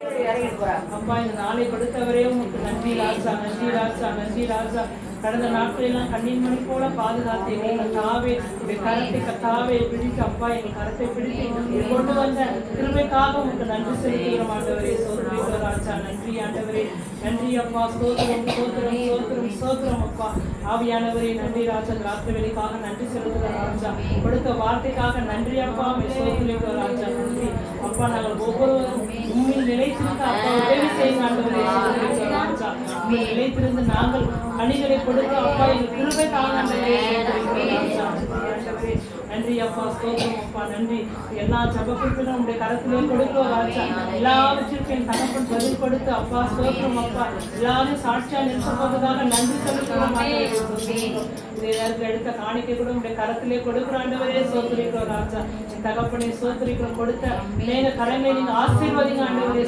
அப்பா இந்த நாளை கொடுத்தவரே உங்களுக்கு நன்றி ராஜா, நன்றி ராஜா, நன்றி ராஜா. கடந்த நாட்களெல்லாம் கண்ணின் மணி போல பாதுகாத்து எங்கள் தாவே கரத்தை கத்தாவே பிடித்து அப்பா எங்கள் கரத்தை பிடித்து கொண்டு வந்த கிருபைக்காக உங்களுக்கு நன்றி செலுத்துகிறோம் ஆண்டவரே. சோதரிக்கிறோம் ராஜா, நன்றி ஆண்டவரே, நன்றி அப்பா. சோதரம் சோதரம் சோதரம் சோதரம் அப்பா. ஆவியானவரே நன்றி ராஜா. ராத்திரி வேலைக்காக நன்றி செலுத்துகிறோம் ராஜா. கொடுத்த வார்த்தைக்காக நன்றி அப்பா. சோதரிக்கிறோம் ராஜா, நன்றி அப்பா. நாங்கள் ஒவ்வொருவரும் உண்மையில் நிலைத்திருக்க அப்பா உதவி செய்யுங்க ஆண்டவரே. சோதரிக்கிறோம் ராஜா. உண்மையில் நிலைத்திருந்து நாங்கள் கனிகளை கொடுக்க அப்பா எங்கள் கிருபைக்காக நன்றி அப்பா. ஸ்தோத்திரம் அப்பா, நன்றி. எல்லா ஜபக்குறிப்பிலும் உங்களுடைய கரத்திலே கொடுக்கிறோம் ராஜா. எல்லாவற்றிற்கும் என் தகப்பன் பதில் கொடுத்து அப்பா ஸ்தோத்திரம் அப்பா எல்லாரும் சாட்சியா நிறுத்தப்போவதாக நன்றி செலுத்துகிறோம். இதே நேரத்தில் எடுத்த காணிக்கை கூட உங்களுடைய கரத்திலே கொடுக்கிற ஆண்டவரே. சோதரிக்கிறோம் ராஜா. என் தகப்பனை சோதரிக்கிறோம். கொடுத்த மேல கரங்களை நீங்க ஆசீர்வதிங்க ஆண்டவரே.